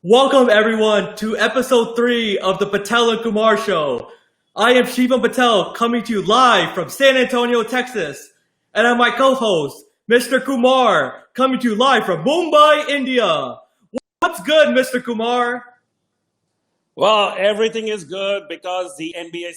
Welcome everyone to episode 3 of the Patel and Kumar Show. I am Shivam Patel coming to you live from San Antonio, Texas. And I'm my co-host, Mr. Kumar, coming to you live from Mumbai, India. What's good, Mr. Kumar? Well, everything is good because the NBA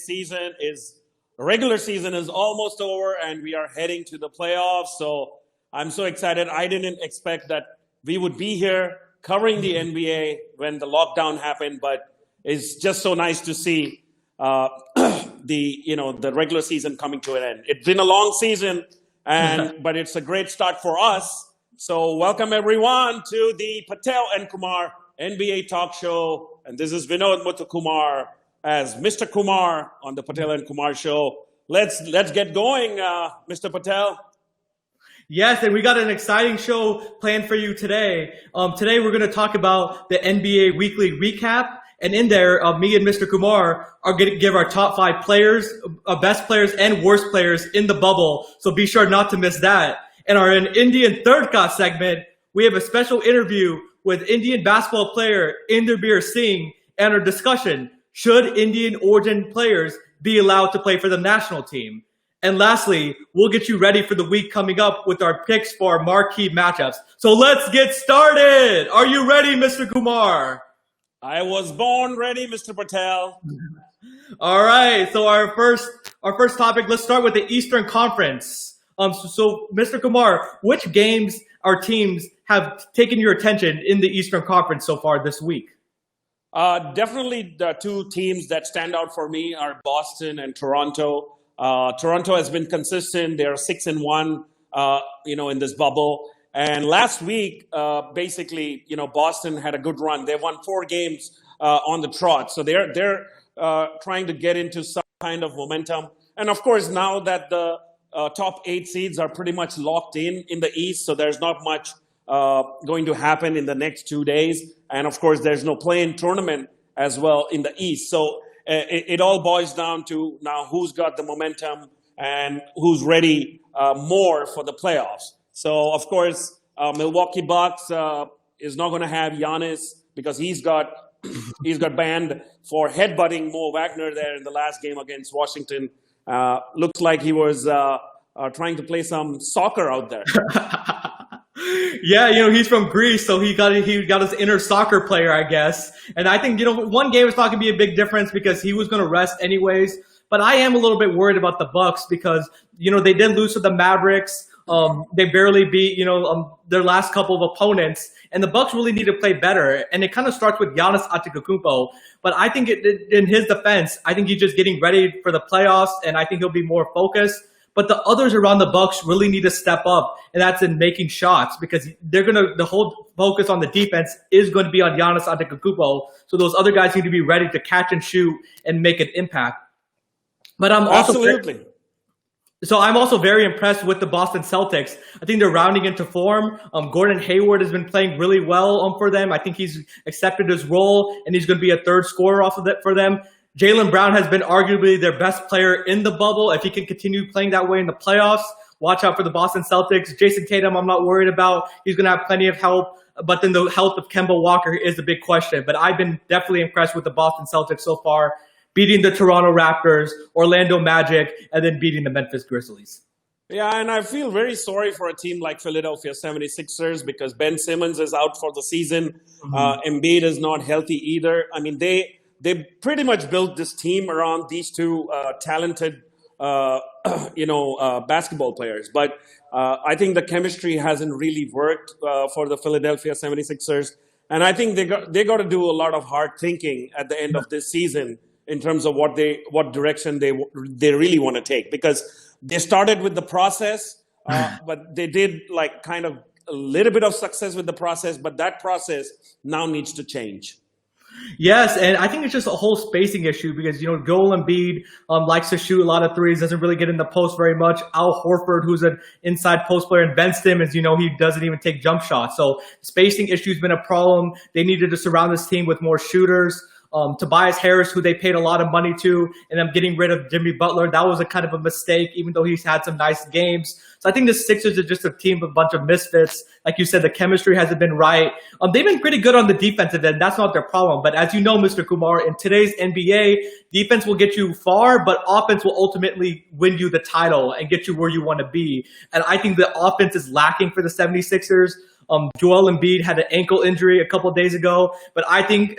regular season is almost over and we are heading to the playoffs. So I'm so excited. I didn't expect that we would be here covering the NBA when the lockdown happened, but it's just so nice to see the regular season coming to an end. It's been a long season, but it's a great start for us. So welcome everyone to the Patel and Kumar NBA talk show. And this is Vinod Muthukumar as Mr. Kumar on the Patel and Kumar show. Let's get going, Mr. Patel. Yes, and we got an exciting show planned for you today. Today we're going to talk about the NBA Weekly Recap. And in there, me and Mr. Kumar are going to give our top 5 players, best players and worst players in the bubble. So be sure not to miss that. In our Indian Tadka segment, we have a special interview with Indian basketball player Inderbir Singh and our discussion, should Indian origin players be allowed to play for the national team? And lastly, we'll get you ready for the week coming up with our picks for our marquee matchups. So let's get started. Are you ready, Mr. Kumar? I was born ready, Mr. Patel. All right. So our first topic, let's start with the Eastern Conference. So Mr. Kumar, which games or teams have taken your attention in the Eastern Conference so far this week? Definitely the two teams that stand out for me are Boston and Toronto. Toronto has been consistent. They're 6-1, in this bubble. And last week, Boston had a good run. They won 4 games on the trot. So they're trying to get into some kind of momentum. And of course, now that the top 8 seeds are pretty much locked in the East, so there's not much going to happen in the next 2 days. And of course, there's no play-in tournament as well in the East. So it all boils down to now who's got the momentum and who's ready more for the playoffs. So, of course, Milwaukee Bucks is not going to have Giannis because he's got banned for headbutting Mo Wagner there in the last game against Washington. Looks like he was trying to play some soccer out there. Yeah, he's from Greece, so he got his inner soccer player, I guess. And I think, one game is not going to be a big difference because he was going to rest anyways. But I am a little bit worried about the Bucks because, they did lose to the Mavericks. They barely beat, their last couple of opponents. And the Bucks really need to play better. And it kind of starts with Giannis Antetokounmpo. But I think in his defense, I think he's just getting ready for the playoffs, and I think he'll be more focused. But the others around the Bucks really need to step up, and that's in making shots because the whole focus on the defense is going to be on Giannis Antetokounmpo. So those other guys need to be ready to catch and shoot and make an impact. But I'm also very impressed with the Boston Celtics. I think they're rounding into form. Gordon Hayward has been playing really well for them. I think he's accepted his role, and he's going to be a third scorer off of it for them. Jaylen Brown has been arguably their best player in the bubble. If he can continue playing that way in the playoffs, watch out for the Boston Celtics. Jason Tatum, I'm not worried about. He's going to have plenty of help. But then the health of Kemba Walker is the big question. But I've been definitely impressed with the Boston Celtics so far, beating the Toronto Raptors, Orlando Magic, and then beating the Memphis Grizzlies. Yeah, and I feel very sorry for a team like Philadelphia 76ers because Ben Simmons is out for the season. Embiid is not healthy either. I mean, they pretty much built this team around these two talented, basketball players. But I think the chemistry hasn't really worked for the Philadelphia 76ers. And I think they got to do a lot of hard thinking at the end of this season in terms of what direction they really want to take. Because they started with the process, but they did kind of a little bit of success with the process. But that process now needs to change. Yes, and I think it's just a whole spacing issue because, Joel Embiid likes to shoot a lot of threes, doesn't really get in the post very much. Al Horford, who's an inside post player, and Ben Simmons, he doesn't even take jump shots. So spacing issue has been a problem. They needed to surround this team with more shooters. Tobias Harris, who they paid a lot of money to, and them getting rid of Jimmy Butler. That was a kind of a mistake, even though he's had some nice games. So I think the Sixers are just a team of a bunch of misfits. Like you said, the chemistry hasn't been right. They've been pretty good on the defensive end. That's not their problem. But as you know, Mr. Kumar, in today's NBA, defense will get you far, but offense will ultimately win you the title and get you where you want to be. And I think the offense is lacking for the 76ers. Joel Embiid had an ankle injury a couple of days ago, but I think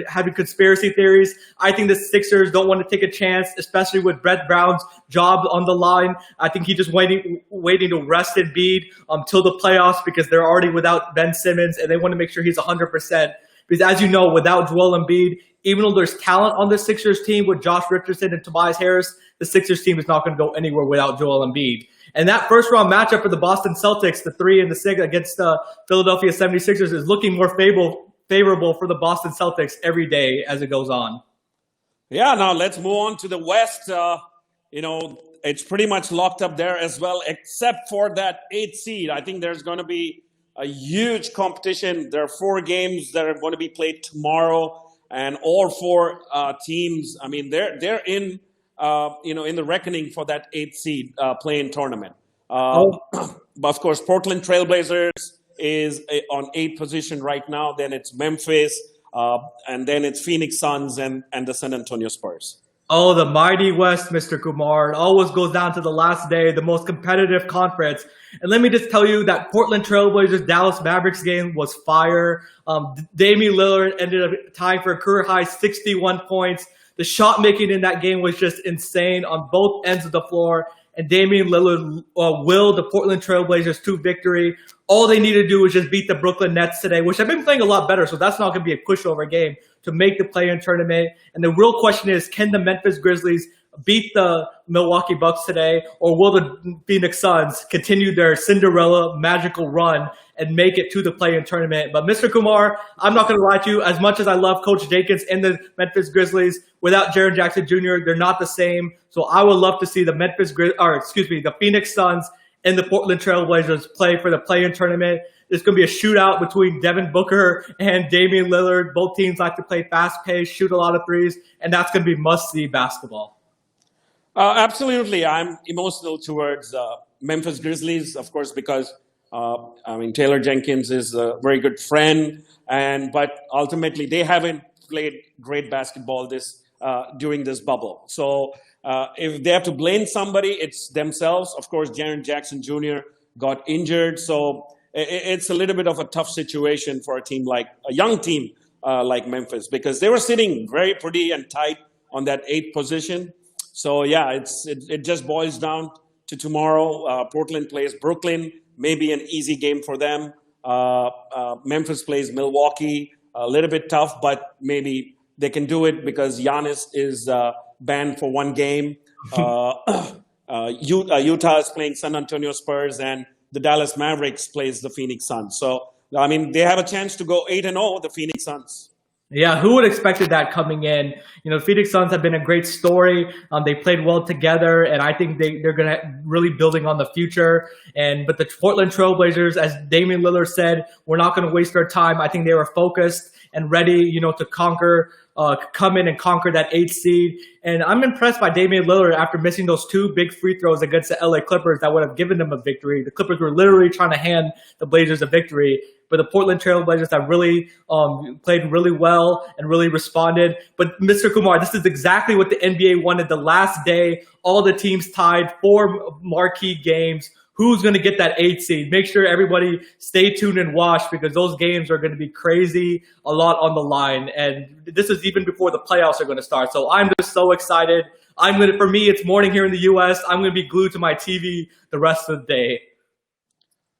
having conspiracy theories, I think the Sixers don't want to take a chance, especially with Brett Brown's job on the line. I think he's just waiting to rest Embiid till the playoffs because they're already without Ben Simmons and they want to make sure he's 100%. Because as you know, without Joel Embiid, even though there's talent on the Sixers team with Josh Richardson and Tobias Harris, the Sixers team is not going to go anywhere without Joel Embiid. And that first round matchup for the Boston Celtics, the 3 and the 6 against the Philadelphia 76ers, is looking more favorable for the Boston Celtics every day as it goes on. Yeah, now let's move on to the West. It's pretty much locked up there as well, except for that 8th seed. I think there's going to be a huge competition. There are 4 games that are going to be played tomorrow, and all 4 teams, I mean, they're in the reckoning for that 8th seed play-in tournament. Of course, Portland Trailblazers is on 8th position right now. Then it's Memphis, and then it's Phoenix Suns and the San Antonio Spurs. Oh, the mighty West, Mr. Kumar. It always goes down to the last day, the most competitive conference. And let me just tell you that Portland Trailblazers Dallas Mavericks game was fire. Damian Lillard ended up tying for a career high 61 points. The shot making in that game was just insane on both ends of the floor. And Damian Lillard willed the Portland Trailblazers to victory. All they need to do is just beat the Brooklyn Nets today, which have been playing a lot better. So that's not going to be a pushover game to make the play-in tournament. And the real question is, can the Memphis Grizzlies beat the Milwaukee Bucks today, or will the Phoenix Suns continue their Cinderella magical run and make it to the play-in tournament? But Mr. Kumar, I'm not going to lie to you. As much as I love Coach Jenkins and the Memphis Grizzlies, without Jaren Jackson Jr., they're not the same. So I would love to see the the Phoenix Suns and the Portland Trailblazers play for the play-in tournament. There's going to be a shootout between Devin Booker and Damian Lillard. Both teams like to play fast-paced, shoot a lot of threes, and that's going to be must-see basketball. Absolutely. I'm emotional towards Memphis Grizzlies, of course, because Taylor Jenkins is a very good friend, but ultimately they haven't played great basketball during this bubble. So if they have to blame somebody, it's themselves. Of course, Jaren Jackson Jr. got injured, so it's a little bit of a tough situation for a young team like Memphis, because they were sitting very pretty and tight on that 8th position. So yeah, it just boils down to tomorrow. Portland plays Brooklyn, maybe an easy game for them. Memphis plays Milwaukee, a little bit tough, but maybe they can do it because Giannis is banned for 1 game. Utah is playing San Antonio Spurs, and the Dallas Mavericks plays the Phoenix Suns. So, I mean, they have a chance to go 8-0, the Phoenix Suns. Yeah, who would have expected that coming in? You know, Phoenix Suns have been a great story. They played well together, and I think they're going to really building on the future. But the Portland Trailblazers, as Damian Lillard said, we're not going to waste our time. I think they were focused and ready, to come in and conquer that 8th seed. And I'm impressed by Damian Lillard after missing those 2 big free throws against the LA Clippers that would have given them a victory. The Clippers were literally trying to hand the Blazers a victory. But the Portland Trailblazers have really played really well and really responded. But Mr. Kumar, this is exactly what the NBA wanted the last day. All the teams tied 4 marquee games. Who's going to get that 8th seed? Make sure everybody stay tuned and watch, because those games are going to be crazy, a lot on the line. And this is even before the playoffs are going to start. So I'm just so excited. For me, it's morning here in the U.S. I'm going to be glued to my TV the rest of the day.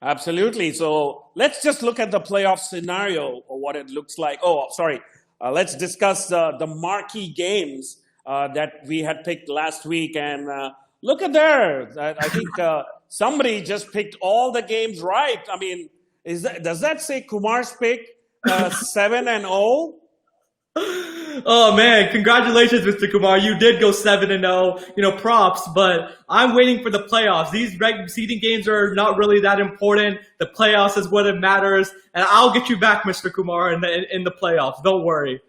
Absolutely. So let's just look at the playoff scenario or what it looks like. Let's discuss the marquee games that we had picked last week. And look at there. I think somebody just picked all the games right. I mean, does that say Kumar's pick 7-0? Oh man, congratulations, Mr. Kumar. You did go 7-0. Props, but I'm waiting for the playoffs. These seeding games are not really that important. The playoffs is what it matters, and I'll get you back, Mr. Kumar, in the playoffs. Don't worry.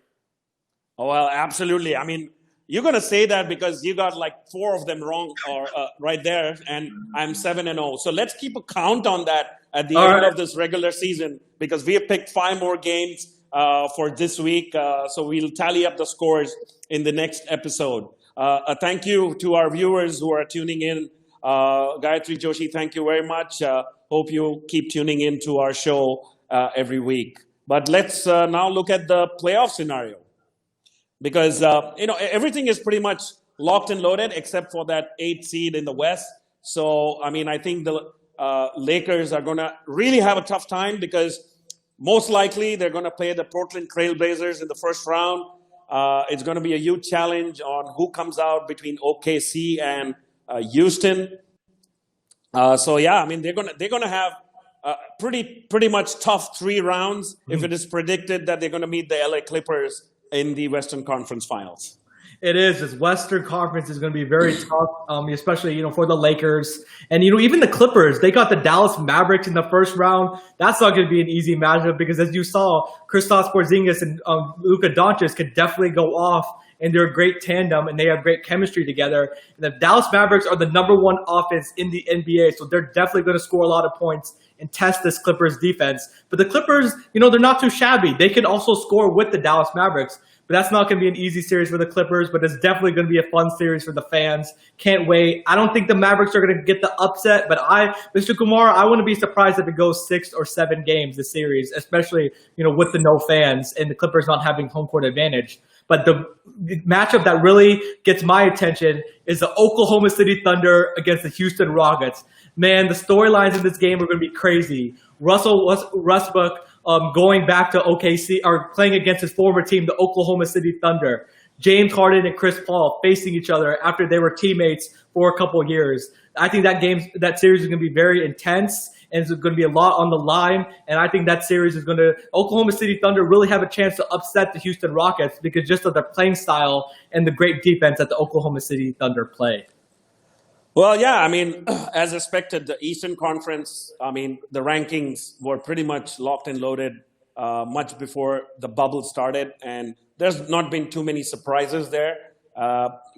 Oh, well, absolutely. I mean, you're going to say that because you got like four of them wrong or right there, and I'm 7-0. So let's keep a count on that at the All end right. of this regular season because we have picked 5 more games for this week. So we'll tally up the scores in the next episode. Thank you to our viewers who are tuning in. Gayatri Joshi, thank you very much. Hope you keep tuning in to our show every week. But let's now look at the playoff scenario because everything is pretty much locked and loaded except for that 8th seed in the West. So I mean, I think the Lakers are going to really have a tough time because most likely they're going to play the Portland Trail Blazers in the first round. It's going to be a huge challenge on who comes out between OKC and Houston. So yeah, I mean they're gonna have pretty much tough 3 rounds if it is predicted that they're going to meet the LA Clippers in the Western Conference Finals. It is. This Western Conference is going to be very tough, especially for the Lakers and even the Clippers. They got the Dallas Mavericks in the first round. That's not going to be an easy matchup because, as you saw, Kristaps Porzingis and Luka Doncic could definitely go off, and they're a great tandem and they have great chemistry together. And the Dallas Mavericks are the #1 offense in the NBA, so they're definitely going to score a lot of points and test this Clippers defense. But the Clippers, they're not too shabby. They can also score with the Dallas Mavericks. But that's not going to be an easy series for the Clippers, but it's definitely going to be a fun series for the fans. Can't wait. I don't think the Mavericks are going to get the upset, but Mr. Kumar, I wouldn't be surprised if it goes 6 or 7 games this series, especially, with the no fans and the Clippers not having home court advantage. But the matchup that really gets my attention is the Oklahoma City Thunder against the Houston Rockets. Man, the storylines in this game are going to be crazy. Russell Westbrook going back to OKC or playing against his former team, the Oklahoma City Thunder. James Harden and Chris Paul facing each other after they were teammates for a couple of years. I think that series is going to be very intense and it's going to be a lot on the line. And I think that series is Oklahoma City Thunder really have a chance to upset the Houston Rockets because just of their playing style and the great defense that the Oklahoma City Thunder play. Well, yeah, I mean, as expected, the Eastern Conference, I mean, the rankings were pretty much locked and loaded much before the bubble started. And there's not been too many surprises there.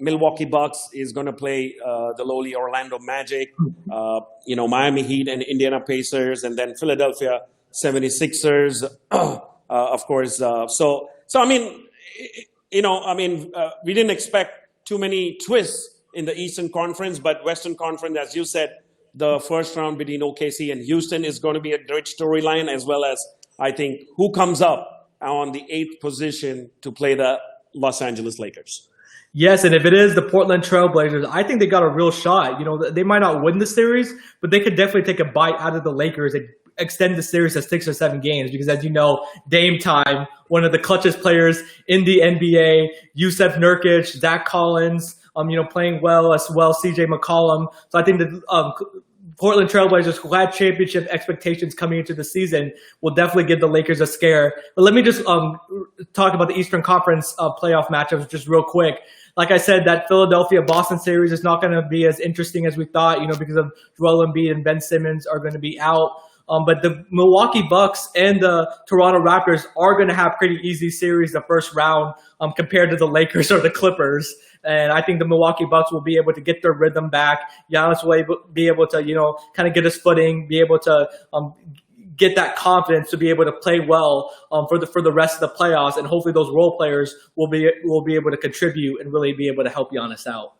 Milwaukee Bucks is going to play the lowly Orlando Magic, Miami Heat and Indiana Pacers, and then Philadelphia 76ers, of course. So I mean, we didn't expect too many twists in the Eastern Conference, but Western Conference, as you said, the first round between OKC and Houston is going to be a great storyline, as well as, I think, who comes up on the 8th position to play the Los Angeles Lakers. Yes, and if it is the Portland Trail Blazers, I think they got a real shot. They might not win the series, but they could definitely take a bite out of the Lakers and extend the series to 6 or 7 games because, as you know, Dame Time, one of the clutchest players in the NBA, Yusuf Nurkic, Zach Collins, playing well as well, CJ McCollum. So I think the Portland Trailblazers, who had championship expectations coming into the season, will definitely give the Lakers a scare. But let me just talk about the Eastern Conference playoff matchups just real quick. Like I said, that Philadelphia-Boston series is not going to be as interesting as we thought, because of Joel Embiid and Ben Simmons are going to be out. But the Milwaukee Bucks and the Toronto Raptors are going to have pretty easy series the first round compared to the Lakers or the Clippers. And I think the Milwaukee Bucks will be able to get their rhythm back. Giannis will be able to, kind of get his footing, be able to get that confidence to be able to play well for the rest of the playoffs. And hopefully those role players will be able to contribute and really be able to help Giannis out.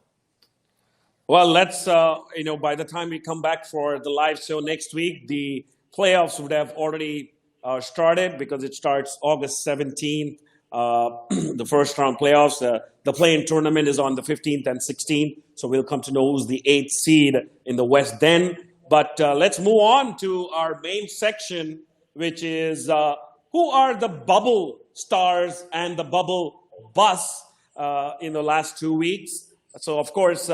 Well, let's, by the time we come back for the live show next week, the playoffs would have already started because it starts August 17th. The first round playoffs. The play-in tournament is on the 15th and 16th, so we'll come to know who's the 8th seed in the West then. But let's move on to our main section, which is who are the bubble stars and the bubble busts in the last 2 weeks. So, of course,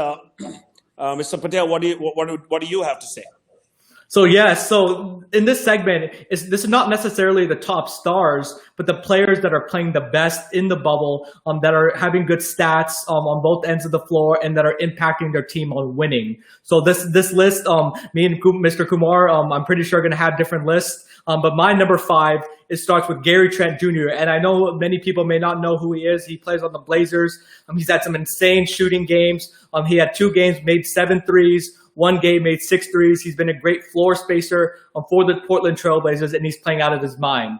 Mr. Patel, what do you have to say? So yes, so in this segment, this is not necessarily the top stars, but the players that are playing the best in the bubble, that are having good stats on both ends of the floor, and that are impacting their team on winning. So this list, me and Mr. Kumar, I'm pretty sure going to have different lists. But my number 5, it starts with Gary Trent Jr. And I know many people may not know who he is. He plays on the Blazers. He's had some insane shooting games. He had 2 games, made 7 threes. 1 game, made 6 threes. He's been a great floor spacer for the Portland Trailblazers, and he's playing out of his mind.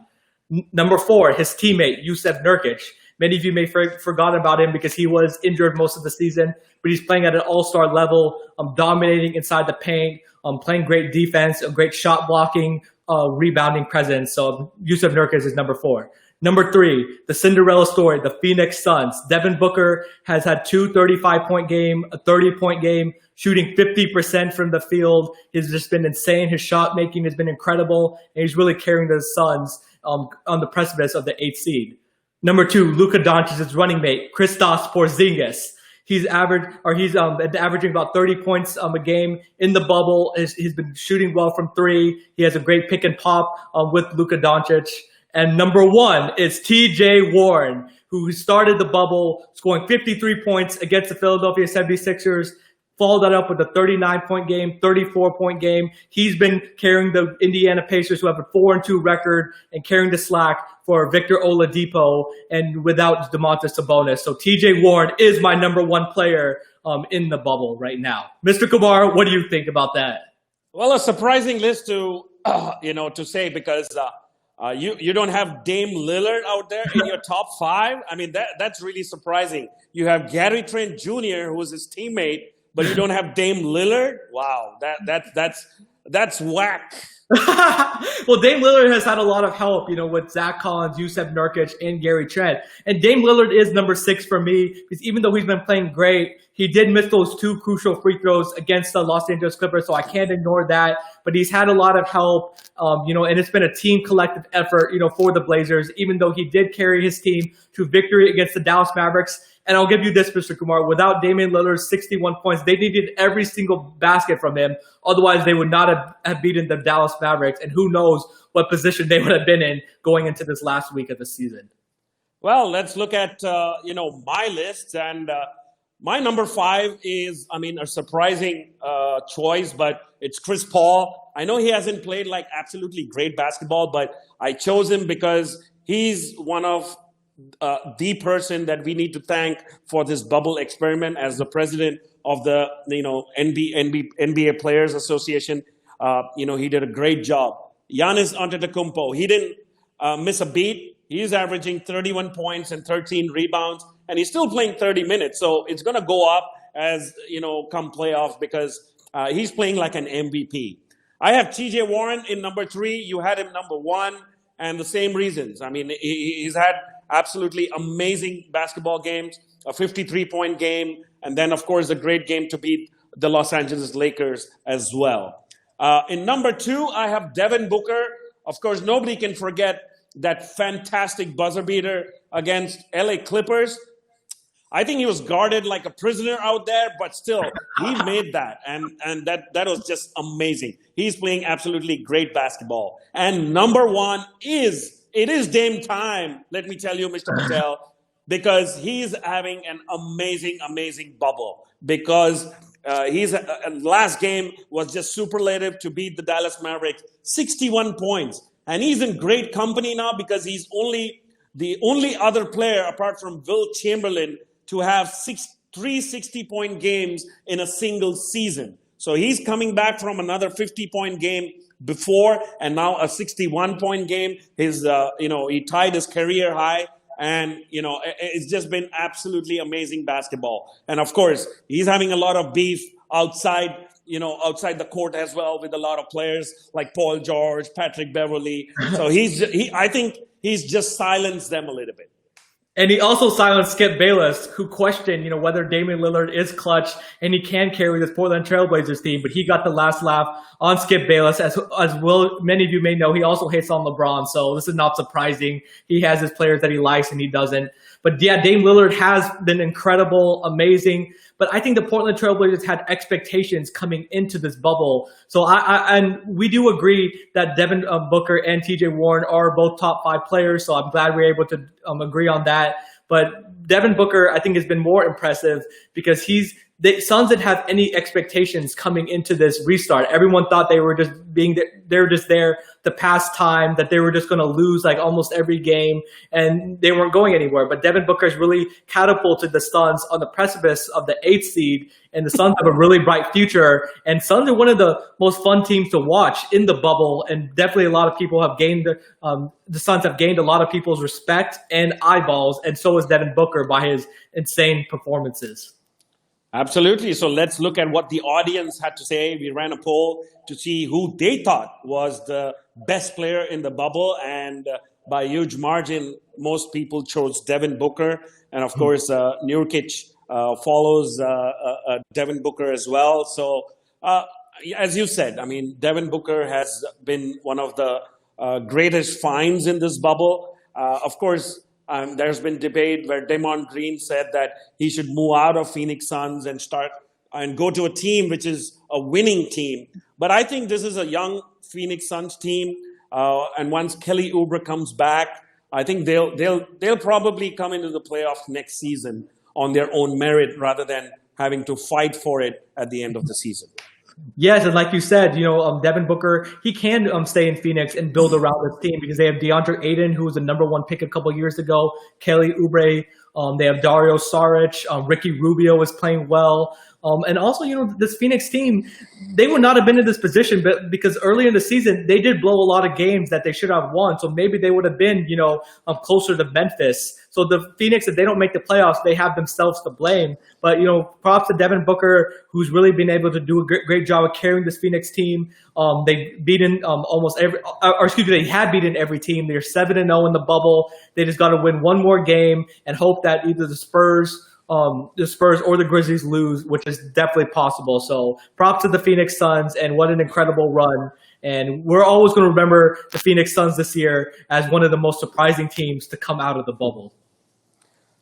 Number 4, his teammate, Yusuf Nurkic. Many of you may forgot about him because he was injured most of the season, but he's playing at an all-star level, dominating inside the paint, playing great defense, a great shot blocking, rebounding presence. So Yusuf Nurkic is number 4. Number 3, the Cinderella story, the Phoenix Suns. Devin Booker has had 2 35-point game, a 30-point game, shooting 50% from the field. He's just been insane. His shot making has been incredible, and he's really carrying the Suns on the precipice of the 8th seed. Number 2, Luka Doncic's running mate, Kristaps Porzingis. He's averaging about 30 points a game in the bubble. He's been shooting well from 3. He has a great pick and pop with Luka Doncic. And number 1 is TJ Warren, who started the bubble scoring 53 points against the Philadelphia 76ers, followed that up with a 39-point game, 34-point game. He's been carrying the Indiana Pacers, who have a 4-2 record, and carrying the slack for Victor Oladipo and without Domantas Sabonis. So TJ Warren is my number 1 player in the bubble right now. Mr. Kumar, what do you think about that? Well, a surprising list to say, because you don't have Dame Lillard out there in your top 5. I mean, that's really surprising. You have Gary Trent Jr., who was his teammate, but you don't have Dame Lillard. Wow, that's whack. Well, Dame Lillard has had a lot of help, with Zach Collins, Yusuf Nurkic, and Gary Trent. And Dame Lillard is number 6 for me, because even though he's been playing great, he did miss those 2 crucial free throws against the Los Angeles Clippers, so I can't ignore that. But he's had a lot of help, and it's been a team collective effort, for the Blazers, even though he did carry his team to victory against the Dallas Mavericks. And I'll give you this, Mr. Kumar, without Damian Lillard's 61 points, they needed every single basket from him. Otherwise, they would not have beaten the Dallas Mavericks. And who knows what position they would have been in going into this last week of the season. Well, let's look at, my list. And my number 5 is, a surprising choice, but it's Chris Paul. I know he hasn't played like absolutely great basketball, but I chose him because he's one of the person that we need to thank for this bubble experiment as the president of the NBA Players Association. He did a great job. Giannis Antetokounmpo, he didn't miss a beat. He's averaging 31 points and 13 rebounds, and he's still playing 30 minutes. So it's going to go up as, come playoffs, because he's playing like an MVP. I have TJ Warren in number 3. You had him number 1, and the same reasons. I mean, he's had absolutely amazing basketball games, a 53-point game, and then, of course, a great game to beat the Los Angeles Lakers as well. In number 2, I have Devin Booker. Of course, nobody can forget that fantastic buzzer beater against LA Clippers. I think he was guarded like a prisoner out there, but still, he made that, and that was just amazing. He's playing absolutely great basketball. And number 1 it is Dame time, let me tell you, Mr. Patel, because he's having an amazing bubble. Because his last game was just superlative to beat the Dallas Mavericks, 61 points. And he's in great company now, because he's the only other player apart from Will Chamberlain to have 3 60-point games in a single season. So he's coming back from another 50-point game before, and now a 61-point game. He tied his career high, and it's just been absolutely amazing basketball. And of course, he's having a lot of beef outside the court as well, with a lot of players like Paul George, Patrick Beverley. So I think he's just silenced them a little bit. And he also silenced Skip Bayless, who questioned, whether Damian Lillard is clutch and he can carry this Portland Trailblazers team. But he got the last laugh on Skip Bayless. As many of you may know, he also hates on LeBron. So this is not surprising. He has his players that he likes and he doesn't. But yeah, Dame Lillard has been incredible, amazing. but I think the Portland Trailblazers had expectations coming into this bubble. So and we do agree that Devin Booker and TJ Warren are both top 5 players. So I'm glad we're able to agree on that. But Devin Booker, I think, has been more impressive because the Suns didn't have any expectations coming into this restart. Everyone thought they were just there to pass time, that they were just going to lose like almost every game, and they weren't going anywhere. But Devin Booker has really catapulted the Suns on the precipice of the 8th seed, and the Suns have a really bright future. And Suns are one of the most fun teams to watch in the bubble, and definitely a lot of people have gained the Suns have gained a lot of people's respect and eyeballs, and so has Devin Booker by his insane performances. Absolutely. So let's look at what the audience had to say. We ran a poll to see who they thought was the best player in the bubble. And by a huge margin, most people chose Devin Booker. And of course, Nurkic follows Devin Booker as well. So as you said, I mean, Devin Booker has been one of the greatest finds in this bubble. Of course, there's been debate where Draymond Green said that he should move out of Phoenix Suns and go to a team which is a winning team. But I think this is a young Phoenix Suns team, and once Kelly Oubre comes back, I think they'll probably come into the playoffs next season on their own merit rather than having to fight for it at the end of the season. Yes, and like you said, Devin Booker, he can stay in Phoenix and build around this team because they have DeAndre Ayton, who was a number 1 pick a couple years ago, Kelly Oubre, they have Dario Saric, Ricky Rubio is playing well. And also, this Phoenix team, they would not have been in this position but because early in the season, they did blow a lot of games that they should have won. So maybe they would have been, closer to Memphis. So the Phoenix, if they don't make the playoffs, they have themselves to blame. But, props to Devin Booker, who's really been able to do a great job of carrying this Phoenix team. They beaten they had beaten every team. They're 7-0 in the bubble. They just got to win one more game and hope that either the Spurs or the Grizzlies lose, which is definitely possible. So props to the Phoenix Suns, and what an incredible run. And we're always going to remember the Phoenix Suns this year as one of the most surprising teams to come out of the bubble.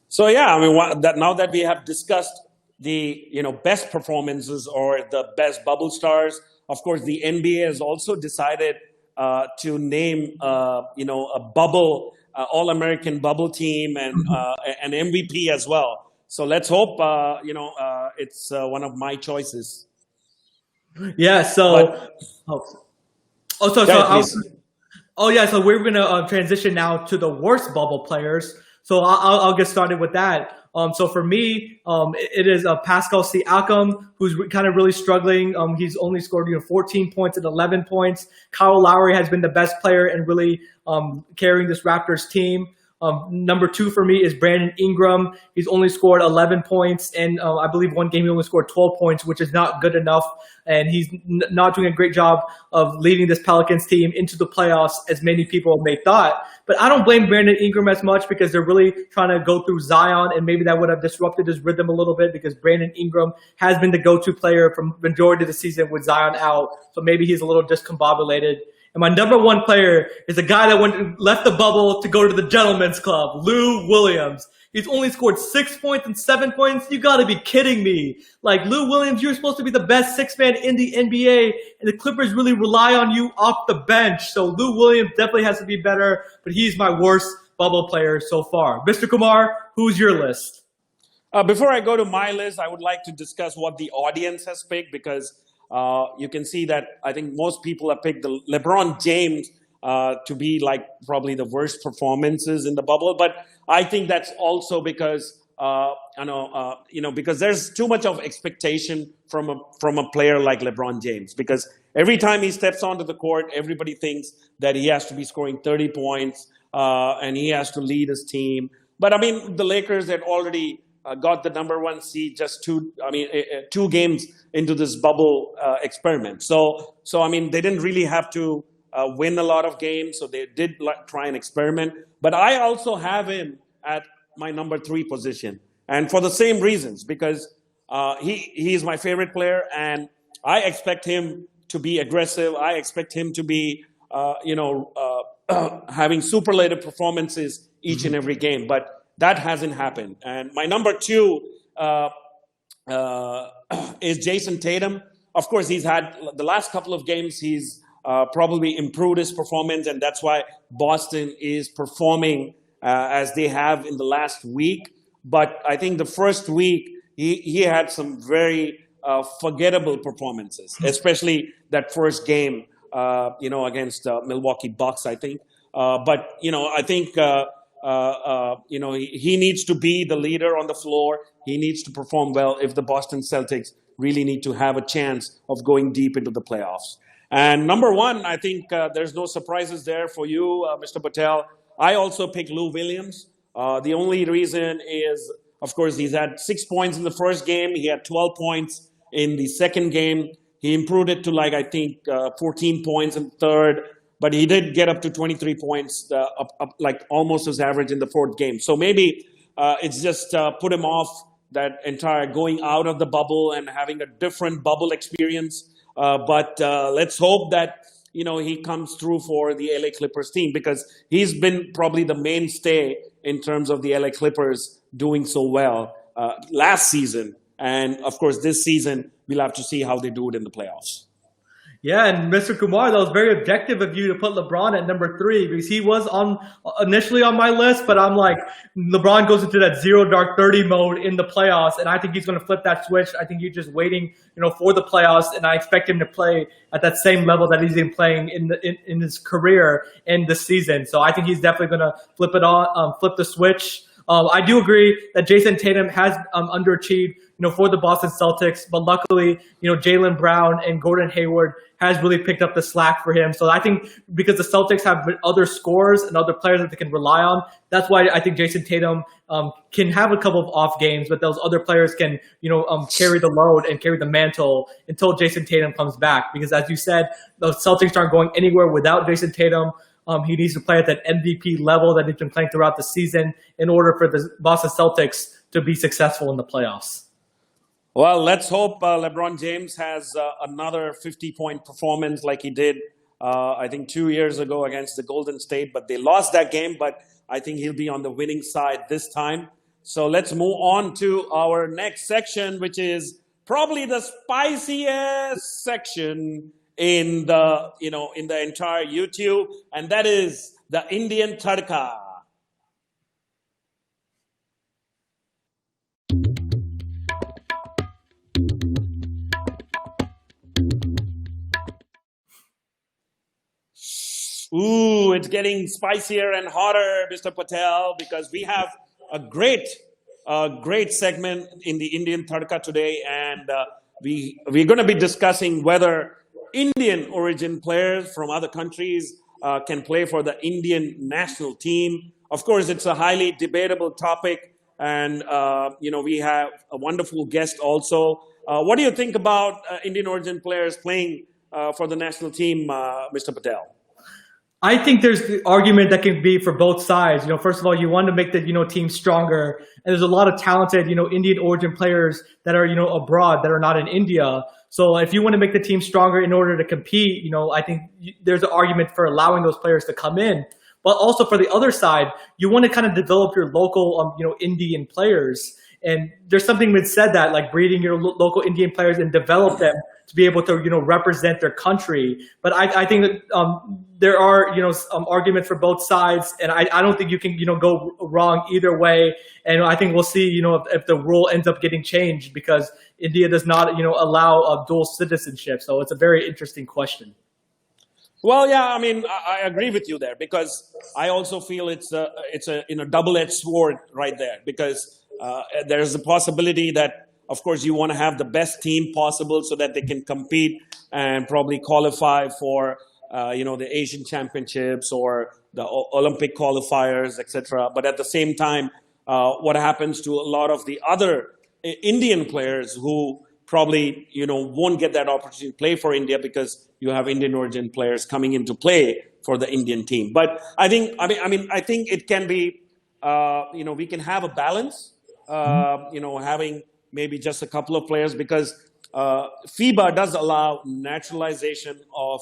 So yeah, I mean, now that we have discussed the best performances or the best bubble stars, of course, the NBA has also decided to name a bubble All-American bubble team and an MVP as well. So let's hope, it's one of my choices. Yeah. So, so we're going to transition now to the worst bubble players. So I'll get started with that. So for me, it is Pascal Siakam, who's kind of really struggling. He's only scored 14 points and 11 points. Kyle Lowry has been the best player and really carrying this Raptors team. Number 2 for me is Brandon Ingram. He's only scored 11 points, and I believe one game he only scored 12 points, which is not good enough. And he's not doing a great job of leading this Pelicans team into the playoffs as many people may thought. But I don't blame Brandon Ingram as much because they're really trying to go through Zion, and maybe that would have disrupted his rhythm a little bit because Brandon Ingram has been the go-to player from the majority of the season with Zion out. So maybe he's a little discombobulated. And my number 1 player is a guy that left the bubble to go to the gentleman's club, Lou Williams. He's only scored 6 points and 7 points. You got to be kidding me. Like, Lou Williams, you're supposed to be the best 6 man in the NBA, and the Clippers really rely on you off the bench. So Lou Williams definitely has to be better, but he's my worst bubble player so far. Mr. Kumar, who's your list? Before I go to my list, I would like to discuss what the audience has picked because you can see that I think most people have picked the LeBron James to be like probably the worst performances in the bubble. But I think that's also because because there's too much of expectation from a player like LeBron James. Because every time he steps onto the court, everybody thinks that he has to be scoring 30 points and he has to lead his team. But I mean, the Lakers had already got the number 1 seed just 2 games into this bubble experiment. So I mean, they didn't really have to win a lot of games. So they did try and experiment. But I also have him at my number 3 position. And for the same reasons, because he is my favorite player and I expect him to be aggressive. I expect him to be, having superlative performances each and every game. But that hasn't happened. And my number 2 uh, is Jason Tatum. Of course, he's had the last couple of games, he's probably improved his performance, and that's why Boston is performing as they have in the last week. But I think the first week, he had some very forgettable performances, especially that first game, against Milwaukee Bucks, I think. But I think he needs to be the leader on the floor. He needs to perform well if the Boston Celtics really need to have a chance of going deep into the playoffs. And number one, I think there's no surprises there for you, Mr. Patel. I also picked Lou Williams. The only reason is, of course, he's had 6 points in the first game. He had 12 points in the second game. He improved it to 14 points in the third. But he did get up to 23 points, up like almost his average in the fourth game. So maybe it's just put him off that entire going out of the bubble and having a different bubble experience. But let's hope that, he comes through for the LA Clippers team, because he's been probably the mainstay in terms of the LA Clippers doing so well last season. And of course, this season, we'll have to see how they do it in the playoffs. Yeah, and Mr. Kumar, that was very objective of you to put LeBron at number 3, because he was initially on my list, but I'm like, LeBron goes into that zero dark 30 mode in the playoffs, and I think he's going to flip that switch. I think he's just waiting, for the playoffs, and I expect him to play at that same level that he's been playing in his career in this season. So I think he's definitely going to flip the switch. I do agree that Jason Tatum has underachieved, for the Boston Celtics, but luckily, Jaylen Brown and Gordon Hayward has really picked up the slack for him. So I think because the Celtics have other scorers and other players that they can rely on, that's why I think Jason Tatum can have a couple of off games, but those other players can, carry the load and carry the mantle until Jason Tatum comes back. Because as you said, the Celtics aren't going anywhere without Jason Tatum. He needs to play at that MVP level that he's been playing throughout the season in order for the Boston Celtics to be successful in the playoffs. Well, let's hope LeBron James has another 50-point performance like he did, I think, 2 years ago against the Golden State. But they lost that game, but I think he'll be on the winning side this time. So let's move on to our next section, which is probably the spiciest section in the entire YouTube, and that is the Indian Tadka. Ooh, it's getting spicier and hotter, Mr. Patel, because we have a great segment in the Indian Tadka today, and we're going to be discussing whether Indian origin players from other countries can play for the Indian national team. Of course, it's a highly debatable topic, and we have a wonderful guest also. What do you think about Indian origin players playing for the national team, Mr. Patel? I think there's the argument that can be for both sides. First of all, you want to make the, team stronger. And there's a lot of talented, Indian origin players that are, abroad that are not in India. So if you want to make the team stronger in order to compete, I think there's an argument for allowing those players to come in. But also for the other side, you want to kind of develop your local, Indian players. And there's something been said that like breeding your local Indian players and develop them to be able to, represent their country. But I think that there are, some arguments for both sides. And I don't think you can, go wrong either way. And I think we'll see, if the rule ends up getting changed, because India does not, allow dual citizenship. So it's a very interesting question. Well, yeah, I mean, I agree with you there, because I also feel it's a double-edged sword right there, because there's a possibility that, of course, you want to have the best team possible so that they can compete and probably qualify for, the Asian Championships or the Olympic qualifiers, etc. But at the same time, what happens to a lot of the other Indian players who probably, won't get that opportunity to play for India because you have Indian origin players coming into play for the Indian team. But I think it can be, we can have a balance. Having maybe just a couple of players, because FIBA does allow naturalization of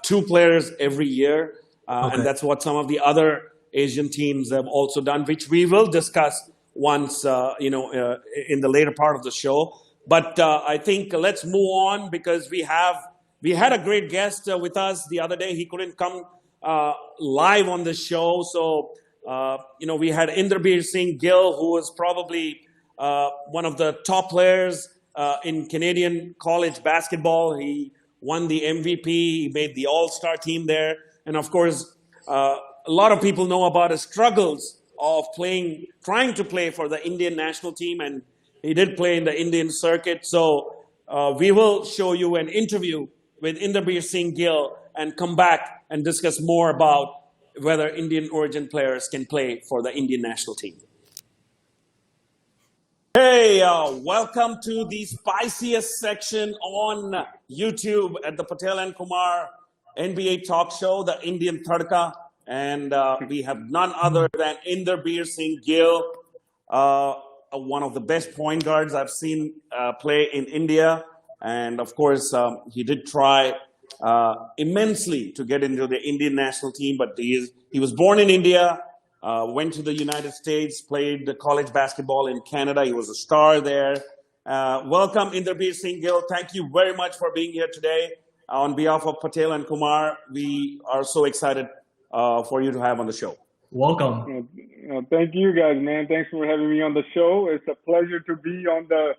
2 players every year. Okay. And that's what some of the other Asian teams have also done, which we will discuss once, in the later part of the show. But I think let's move on because we had a great guest with us the other day. He couldn't come live on the show, so we had Inderbir Singh Gill, who was probably one of the top players in Canadian college basketball. He won the MVP. He made the All-Star team there, and of course, a lot of people know about his struggles of trying to play for the Indian national team, and he did play in the Indian circuit. So we will show you an interview with Inderbir Singh Gill and come back and discuss more about whether Indian origin players can play for the Indian national team. Hey, welcome to the spiciest section on YouTube at the Patel and Kumar NBA talk show, the Indian Tadka. And we have none other than Inderbir Singh Gill, one of the best point guards I've seen play in India. And of course, he did try immensely to get into the Indian national team, but he was born in India, went to the United States, played the college basketball in Canada. He was a star there. Welcome, Inderbir Singh Gill. Thank you very much for being here today. On behalf of Patel and Kumar, we are so excited for you to have on the show. Welcome. Thank you guys, man. Thanks for having me on the show. It's a pleasure to be on the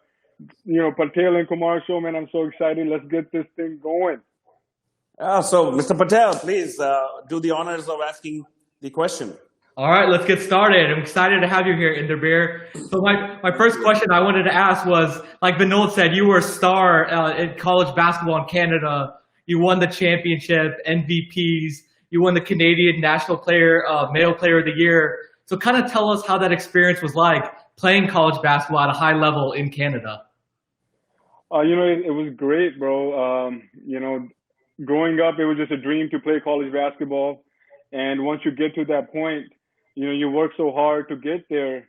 Patel and Kumar show, man. I'm so excited. Let's get this thing going. So, Mr. Patel, please do the honors of asking the question. All right, let's get started. I'm excited to have you here, Inderbir. So my first question I wanted to ask was, like Vinod said, you were a star in college basketball in Canada. You won the championship, MVPs. You won the Canadian National Player, Male Player of the Year. So kind of tell us how that experience was like playing college basketball at a high level in Canada. It was great, bro. Growing up, it was just a dream to play college basketball. And once you get to that point, you work so hard to get there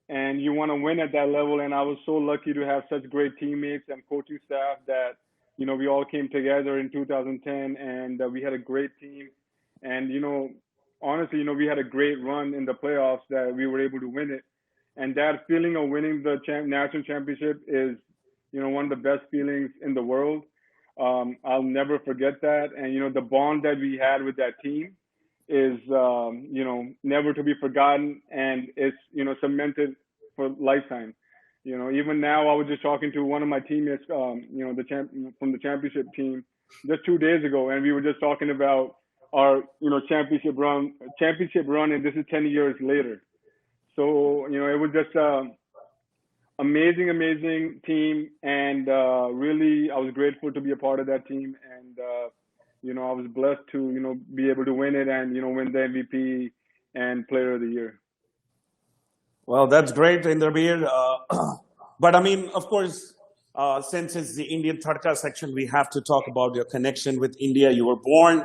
and you want to win at that level. And I was so lucky to have such great teammates and coaching staff that, we all came together in 2010 and we had a great team. And, honestly, we had a great run in the playoffs that we were able to win it. And that feeling of winning the national championship is, one of the best feelings in the world. I'll never forget that. And, the bond that we had with that team is, never to be forgotten. And it's, cemented for lifetime. Even now, I was just talking to one of my teammates, from the championship team just 2 days ago. And we were just talking about our, championship run, and this is 10 years later. So, it was just amazing team, and really, I was grateful to be a part of that team, and I was blessed to, be able to win it and, win the MVP and Player of the Year. Well, that's great, Inderbir. But I mean, of course, since it's the Indian Tadka section, we have to talk about your connection with India. You were born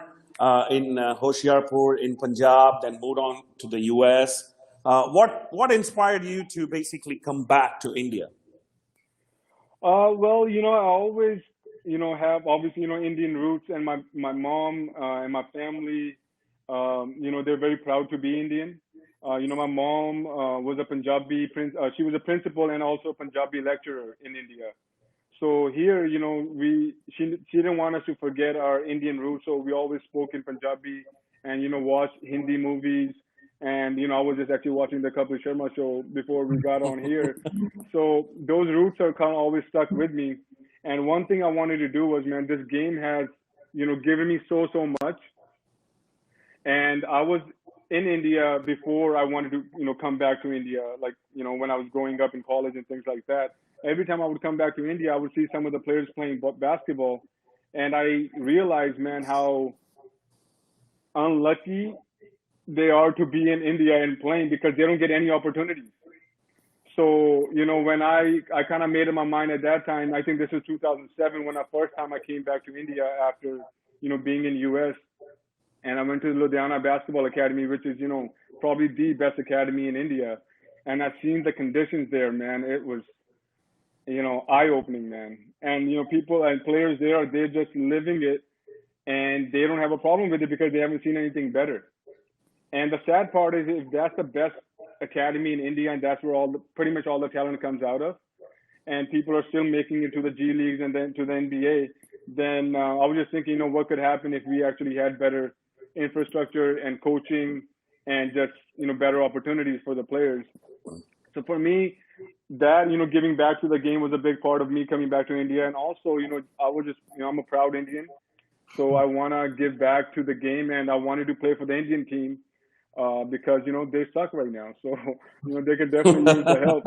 in Hoshiarpur in Punjab, then moved on to the US. What inspired you to basically come back to India? Well, I always, have obviously, Indian roots, and my mom and my family, they're very proud to be Indian. My mom was a Punjabi she was a principal and also a Punjabi lecturer in India. So here, she didn't want us to forget our Indian roots. So we always spoke in Punjabi and, watched Hindi movies. And, I was just actually watching the Kapil Sharma show before we got on here. So those roots are kind of always stuck with me. And one thing I wanted to do was, man, this game has, given me so much. And I was in India before I wanted to, come back to India, like, when I was growing up in college and things like that. Every time I would come back to India, I would see some of the players playing basketball. And I realized, man, how unlucky they are to be in India and playing because they don't get any opportunities. So, when I kind of made up my mind at that time, I think this was 2007 when the first time I came back to India after, being in US. And I went to the Ludhiana Basketball Academy, which is, probably the best academy in India. And I've seen the conditions there, man. It was, eye-opening, man. And, people and players there, they're just living it and they don't have a problem with it because they haven't seen anything better. And the sad part is if that's the best academy in India and that's where pretty much all the talent comes out of, and people are still making it to the G Leagues and then to the NBA, then I was just thinking, what could happen if we actually had better infrastructure and coaching and just, better opportunities for the players. So for me, that, giving back to the game was a big part of me coming back to India. And also, I was just, I'm a proud Indian. So I want to give back to the game, and I wanted to play for the Indian team because, they suck right now. So, they could definitely use the help.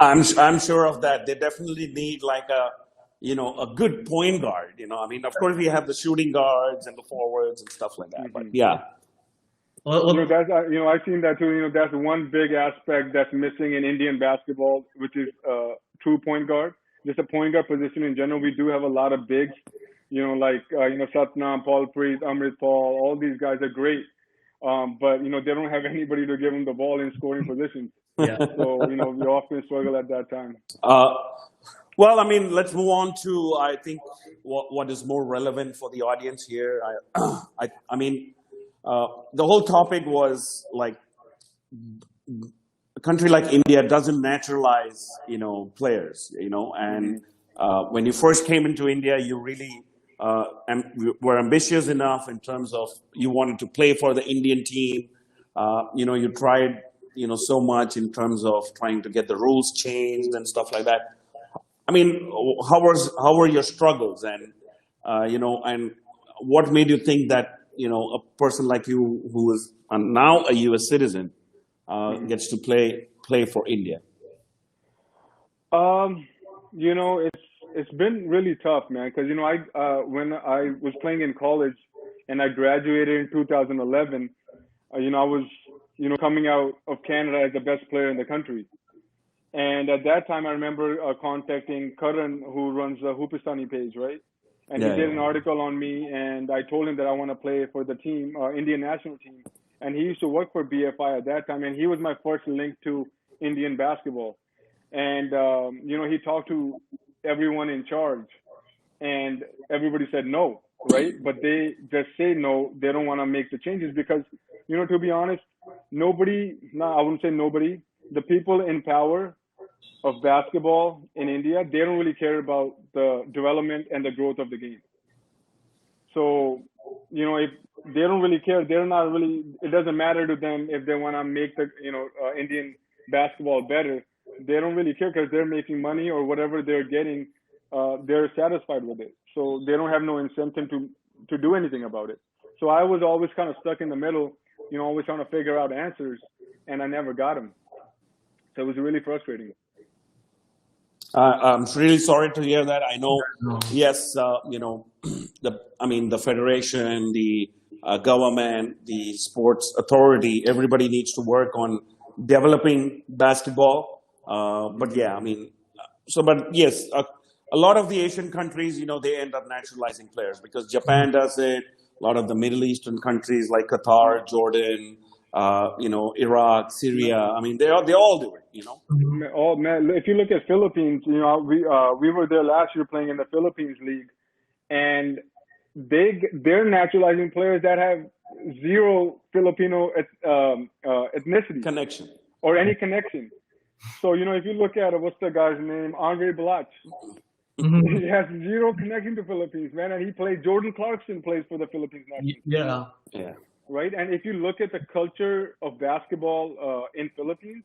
I'm sure of that. They definitely need like a good point guard. I mean, of course we have the shooting guards and the forwards and stuff like that. But yeah. That's I've seen that too. That's one big aspect that's missing in Indian basketball, which is true point guard. Just a point guard position in general. We do have a lot of bigs, like Satnam, Paul Preet, Amrit Paul. All these guys are great, but they don't have anybody to give them the ball in scoring positions. Yeah. So we often struggle at that time. Well, I mean, let's move on to I think what is more relevant for the audience here. I mean. The whole topic was like a country like India doesn't naturalize, players, and when you first came into India, you really were ambitious enough in terms of you wanted to play for the Indian team. You tried, so much in terms of trying to get the rules changed and stuff like that. I mean, how were your struggles and, and what made you think that, a person like you who is now a U.S. citizen gets to play for India? It's been really tough, man. Because when I was playing in college and I graduated in 2011, I was coming out of Canada as the best player in the country. And at that time, I remember contacting Karan, who runs the Hoopistani page, right? And he did an article on me, and I told him that I want to play for the team, Indian national team. And he used to work for BFI at that time, and he was my first link to Indian basketball. And, he talked to everyone in charge, and everybody said no, right? But they just say no. They don't want to make the changes because, to be honest, I wouldn't say nobody, the people in power of basketball in India, they don't really care about the development and the growth of the game. So, if they don't really care, it doesn't matter to them if they want to make the, Indian basketball better. They don't really care because they're making money or whatever they're getting, they're satisfied with it. So they don't have no incentive to do anything about it. So I was always kind of stuck in the middle, always trying to figure out answers, and I never got them. So it was really frustrating. I'm really sorry to hear that. I know, yes, the federation, the government, the sports authority, everybody needs to work on developing basketball. But yes, a lot of the Asian countries, they end up naturalizing players because Japan does it. A lot of the Middle Eastern countries like Qatar, Jordan, Iraq, Syria. I mean, they all do it. Oh man, if you look at Philippines, we were there last year playing in the Philippines league, and they're naturalizing players that have zero Filipino ethnicity connection or any connection. So if you look at what's the guy's name, Andre Blach, he has zero connection to Philippines, man, and he played. Jordan Clarkson plays for the Philippines national team. Yeah. Right, and if you look at the culture of basketball in Philippines,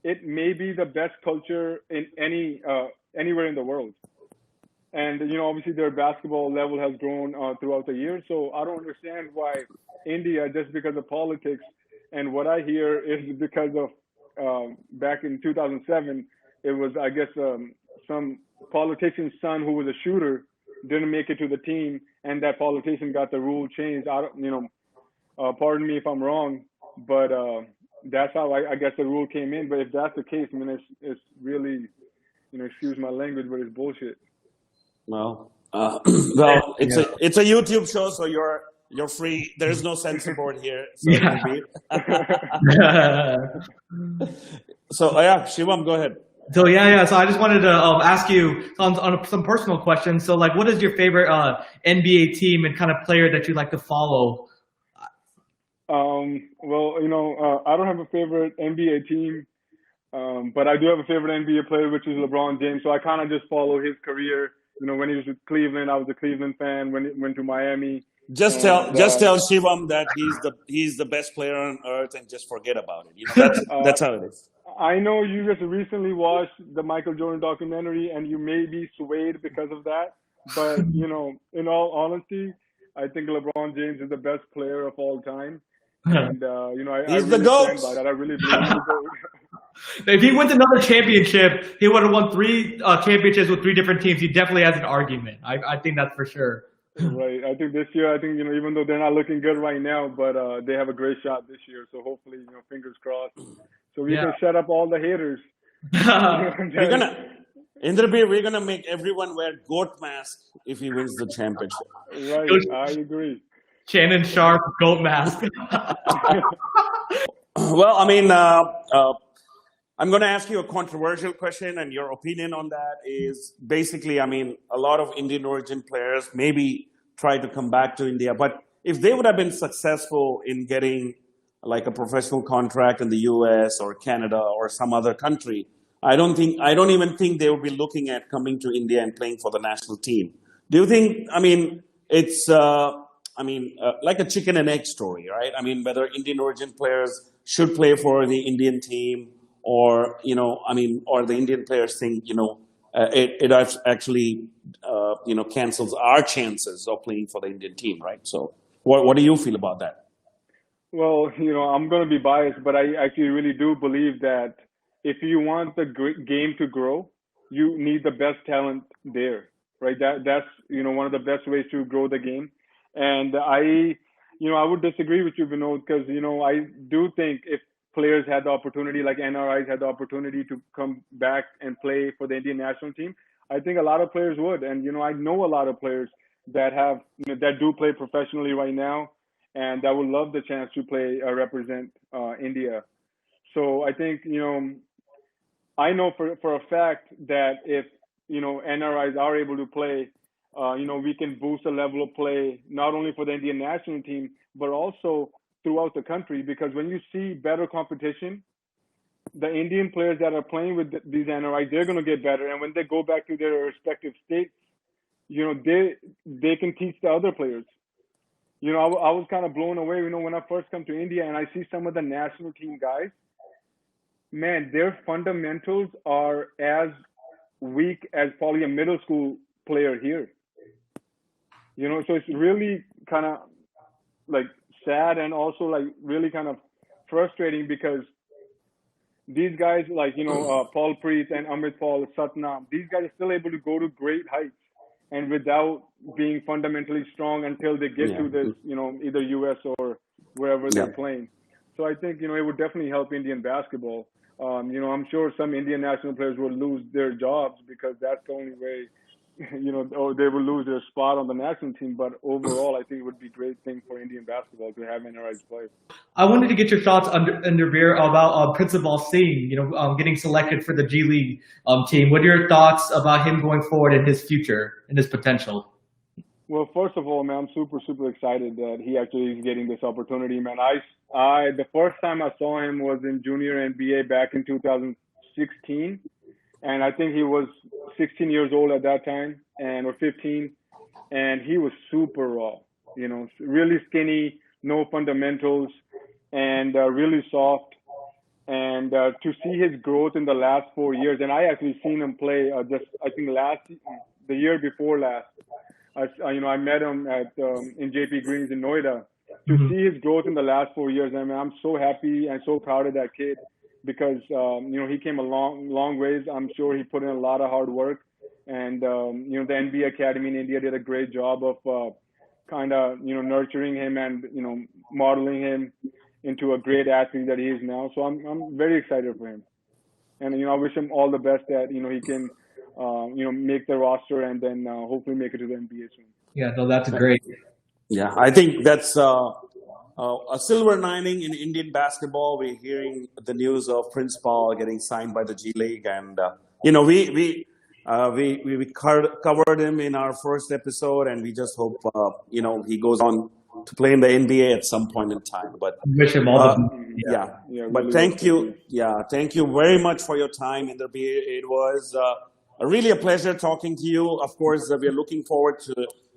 it may be the best culture in anywhere in the world. And obviously their basketball level has grown throughout the years. So I don't understand why India, just because of politics, and what I hear is because of back in 2007, it was I guess some politician's son who was a shooter didn't make it to the team, and that politician got the rule changed. Pardon me if I'm wrong, but that's how I guess the rule came in. But if that's the case, I mean, it's really, excuse my language, but it's bullshit. Well, it's a YouTube show, so you're free. There's no censor board here. So Shivam, go ahead. So so I just wanted to ask you on some personal questions. So what is your favorite NBA team and kind of player that you like to follow? I don't have a favorite NBA team. But I do have a favorite NBA player, which is LeBron James. So I kind of just follow his career. You know, when he was with Cleveland, I was a Cleveland fan. When he went to Miami, and Just tell Shivam that he's the best player on earth, and just forget about it. You know, that's how it is. I know you just recently watched the Michael Jordan documentary, and you may be swayed because of that. But you know, in all honesty, I think LeBron James is the best player of all time, and you know, I He's the really GOAT. stand by that. I really believe he's the GOAT. If he wins another championship, he would have won 3 championships with 3 different teams. He definitely has an argument. I think that's for sure. Right. I think this year, you know, even though they're not looking good right now, but they have a great shot this year. So hopefully, you know, fingers crossed. So we can shut up all the haters. Inderbir, we're gonna make everyone wear goat masks if he wins the championship. Right. I agree. Shannon Sharp, goat mask. Well, I mean, I'm going to ask you a controversial question, and your opinion on that is basically, I mean, a lot of Indian origin players maybe try to come back to India, but if they would have been successful in getting like a professional contract in the US or Canada or some other country, I don't even think they would be looking at coming to India and playing for the national team. Do you think, I mean, it's, like a chicken and egg story, right? I mean, whether Indian origin players should play for the Indian team, or, you know, I mean, or the Indian players think, you know, it actually, you know, cancels our chances of playing for the Indian team, right? So what do you feel about that? Well, you know, I'm going to be biased, but I actually really do believe that if you want the game to grow, you need the best talent there, right? That's, you know, one of the best ways to grow the game. And I would disagree with you, Vinod, because, you know, I do think if players had the opportunity, like NRIs had the opportunity to come back and play for the Indian national team, I think a lot of players would. And, you know, I know a lot of players that do play professionally right now, and that would love the chance to play, represent India. So I think, you know, I know for a fact that if, you know, NRIs are able to play, you know, we can boost the level of play, not only for the Indian national team, but also throughout the country. Because when you see better competition, the Indian players that are playing with these NRIs, they're going to get better. And when they go back to their respective states, you know, they can teach the other players. You know, I was kind of blown away, you know, when I first come to India and I see some of the national team guys, man, their fundamentals are as weak as probably a middle school player here. You know, so it's really kind of like sad and also like really kind of frustrating, because these guys like, you know, Paul Preet and Amit Paul, Satnam, these guys are still able to go to great heights and without being fundamentally strong until they get to this, you know, either US or wherever they're playing. So I think, you know, it would definitely help Indian basketball. You know, I'm sure some Indian national players will lose their jobs because that's the only way, you know, or they will lose their spot on the national team. But overall, I think it would be a great thing for Indian basketball to have NRIs play. I wanted to get your thoughts, Inderbir, about Principal Singh, you know, getting selected for the G League team. What are your thoughts about him going forward in his future and his potential? Well, first of all, man, I'm super, super excited that he actually is getting this opportunity, man. The first time I saw him was in junior NBA back in 2016. And I think he was 16 years old at that time, or 15. And he was super raw, you know, really skinny, no fundamentals, and really soft. And to see his growth in the last 4 years, and I actually seen him play the year before last. I met him in JP Green's in Noida. To see his growth in the last 4 years, I mean, I'm so happy and so proud of that kid, because you know, he came a long ways. I'm sure he put in a lot of hard work, and you know, the NBA Academy in India did a great job of kind of, you know, nurturing him and, you know, modeling him into a great athlete that he is now. So I'm very excited for him, and you know, I wish him all the best that, you know, he can you know, make the roster and then hopefully make it to the NBA soon. Yeah, no, that's great. Yeah, I think that's a silver lining in Indian basketball. We're hearing the news of Prince Paul getting signed by the G League, and you know, we covered him in our first episode, and we just hope you know, he goes on to play in the NBA at some point in time. But wish him all the Yeah. Yeah, But really thank well you. taken. Yeah. Thank you very much for your time, Inderbir. It was really a pleasure talking to you. Of course, we are looking forward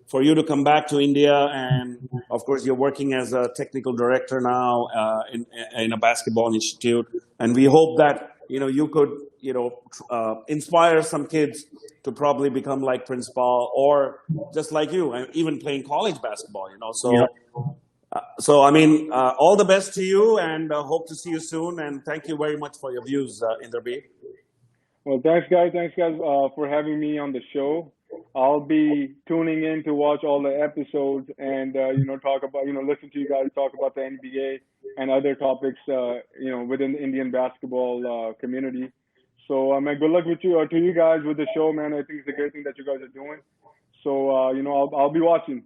for you to come back to India. And of course, you're working as a technical director now in a basketball institute. And we hope that, you could, inspire some kids to probably become like Prince Paul or just like you, and even playing college basketball, Yeah. So, I mean, all the best to you and hope to see you soon. And thank you very much for your views, Inderbir. Well, thanks, guys. Thanks, guys, for having me on the show. I'll be tuning in to watch all the episodes and talk about listen to you guys talk about the NBA and other topics within the Indian basketball community. So, man, good luck with you to you guys with the show, man. I think it's a great thing that you guys are doing. So, I'll be watching.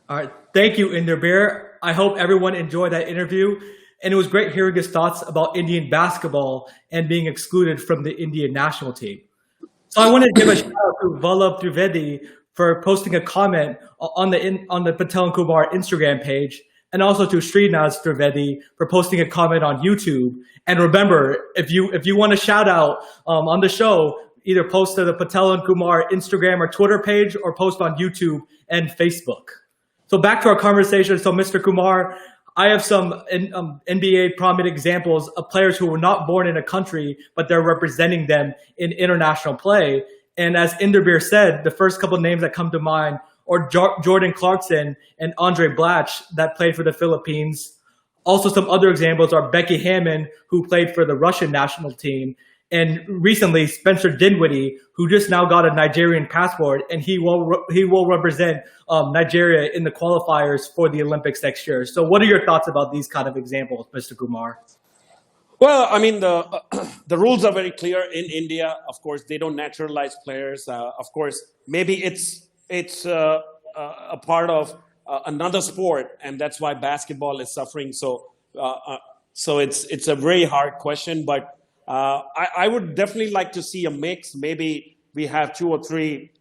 All right. Thank you, Inderbir. I hope everyone enjoyed that interview. And it was great hearing his thoughts about Indian basketball and being excluded from the Indian national team. So I want to give a shout out to Vallabh Trivedi for posting a comment on the Patel Kumar Instagram page, and also to Srinaz Trivedi for posting a comment on YouTube. And remember, if you want a shout out on the show, either post to the Patel and Kumar Instagram or Twitter page, or post on YouTube and Facebook. So back to our conversation. So Mr. Kumar, I have some NBA prominent examples of players who were not born in a country, but they're representing them in international play. And as Inderbir said, the first couple of names that come to mind are Jordan Clarkson and Andre Blatch that played for the Philippines. Also, some other examples are Becky Hammond, who played for the Russian national team, and recently Spencer Dinwiddie, who just now got a Nigerian passport, and he will represent Nigeria in the qualifiers for the Olympics next year. So what are your thoughts about these kind of examples, Mr. Kumar? Well, I mean, the rules are very clear in India. Of course, they don't naturalize players. Of course, maybe it's a part of another sport, and that's why basketball is suffering. So it's a very hard question, but I would definitely like to see a mix. Maybe we have 2 or 3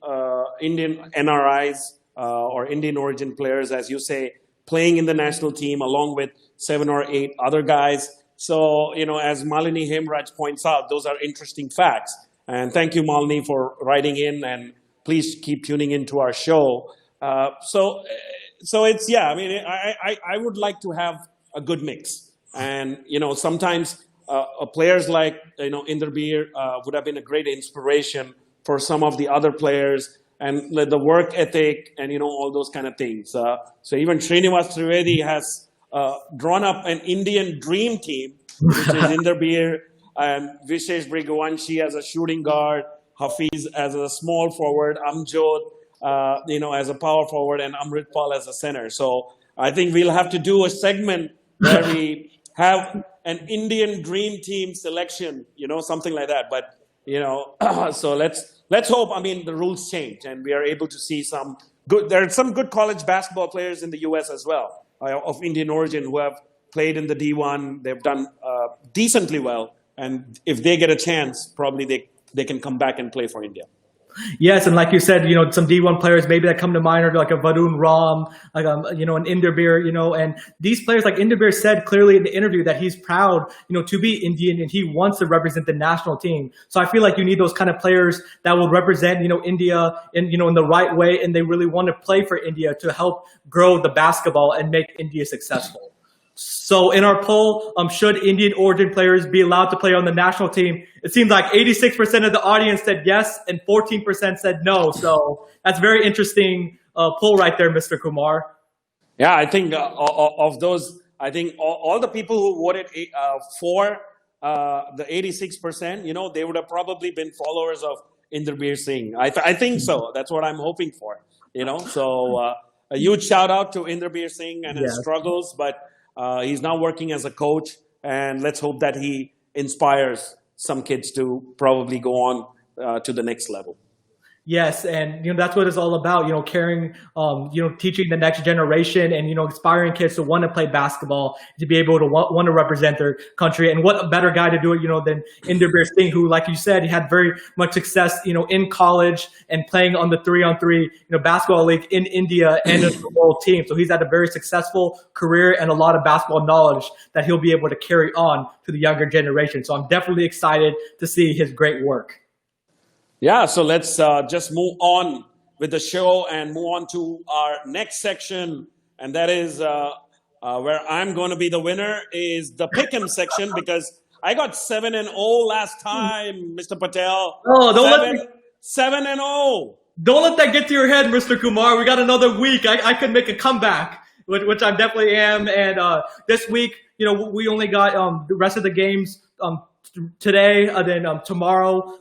Indian NRIs or Indian origin players, as you say, playing in the national team along with 7 or 8 other guys. So, as Malini Hemraj points out, those are interesting facts. And thank you, Malini, for writing in, and please keep tuning into our show. So it's, yeah, I mean, I would like to have a good mix. And, sometimes players like, Inderbir would have been a great inspiration for some of the other players, and the work ethic and, all those kind of things. So even Srinivas Trivedi has drawn up an Indian dream team, which is Inderbir and Vishesh Brigwanshi as a shooting guard, Hafiz as a small forward, Amjod, as a power forward, and Amritpal as a center. So I think we'll have to do a segment where we have an Indian dream team selection, something like that. But, so let's hope, I mean, the rules change and we are able to see there are some good college basketball players in the U.S. as well, of Indian origin, who have played in the D1. They've done decently well. And if they get a chance, probably they can come back and play for India. Yes, and like you said, some D1 players maybe that come to mind are like a Varun Ram, like an Inderbir, and these players, like Inderbir said clearly in the interview that he's proud, to be Indian, and he wants to represent the national team. So I feel like you need those kind of players that will represent, India in the right way, and they really want to play for India to help grow the basketball and make India successful. So in our poll, should Indian origin players be allowed to play on the national team? It seems like 86% of the audience said yes and 14% said no. So that's very interesting poll right there, Mr. Kumar. Yeah, I think of those, I think all the people who voted for the 86%, they would have probably been followers of Inderbir Singh. I think so. That's what I'm hoping for. So a huge shout out to Inderbir Singh and his struggles, but he's now working as a coach, and let's hope that he inspires some kids to probably go on to the next level. Yes, and that's what it's all about. Caring, teaching the next generation, and inspiring kids to want to play basketball, to be able to want to represent their country. And what a better guy to do it, than Inderbir Singh, who, like you said, he had very much success, in college and playing on the 3-on-3, basketball league in India and in the world team. So he's had a very successful career and a lot of basketball knowledge that he'll be able to carry on to the younger generation. So I'm definitely excited to see his great work. Yeah, so let's just move on with the show and move on to our next section. And that is where I'm going to be the winner, is the pick'em section, because I got 7-0 last time, Mr. Patel. Oh, 7-0. Don't let that get to your head, Mr. Kumar. We got another week. I could make a comeback, which I definitely am. And this week, we only got the rest of the games today, then tomorrow,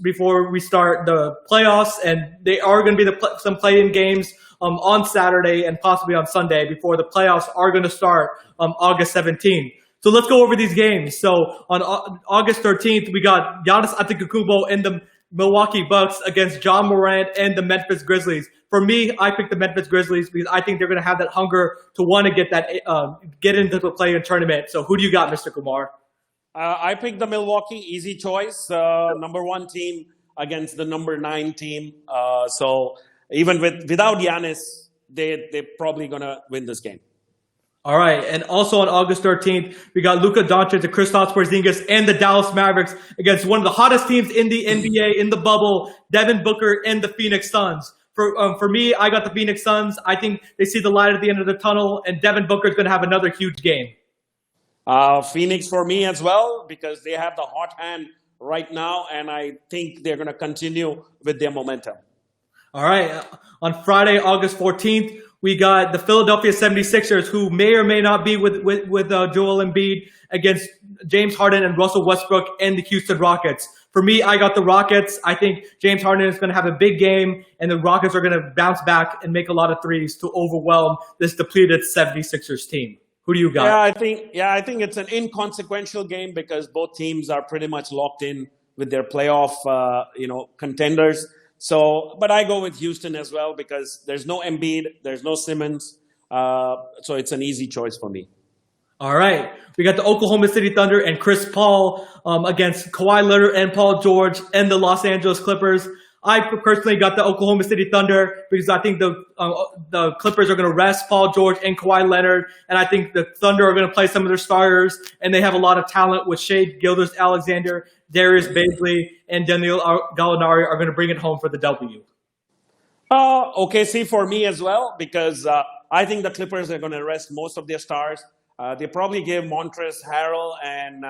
before we start the playoffs, and they are going to be some play-in games on Saturday and possibly on Sunday before the playoffs are going to start August 17th. So let's go over these games. So on August 13th, we got Giannis Antetokounmpo and the Milwaukee Bucks against John Morant and the Memphis Grizzlies. For me, I picked the Memphis Grizzlies because I think they're going to have that hunger to want to get into the play-in tournament. So who do you got, Mr. Kumar? I picked the Milwaukee, easy choice. Number 1 team against the number 9 team. So even without Giannis, they're probably going to win this game. All right. And also on August 13th, we got Luka Doncic, the Kristaps Porzingis, and the Dallas Mavericks against one of the hottest teams in the NBA, in the bubble, Devin Booker and the Phoenix Suns. For me, I got the Phoenix Suns. I think they see the light at the end of the tunnel, and Devin Booker is going to have another huge game. Phoenix for me as well, because they have the hot hand right now, and I think they're going to continue with their momentum. All right. On Friday, August 14th, we got the Philadelphia 76ers, who may or may not be with Joel Embiid, against James Harden and Russell Westbrook and the Houston Rockets. For me, I got the Rockets. I think James Harden is going to have a big game, and the Rockets are going to bounce back and make a lot of threes to overwhelm this depleted 76ers team. Who do you got? I think it's an inconsequential game because both teams are pretty much locked in with their playoff, contenders. So, but I go with Houston as well because there's no Embiid, there's no Simmons, so it's an easy choice for me. All right, we got the Oklahoma City Thunder and Chris Paul against Kawhi Leonard and Paul George and the Los Angeles Clippers. I personally got the Oklahoma City Thunder because I think the Clippers are going to rest Paul George and Kawhi Leonard, and I think the Thunder are going to play some of their starters, and they have a lot of talent with Shai Gilgeous-Alexander, Darius Bazley, and Daniel Gallinari are going to bring it home for the W. OKC for me as well because I think the Clippers are going to rest most of their stars. They probably give Montrezl Harrell and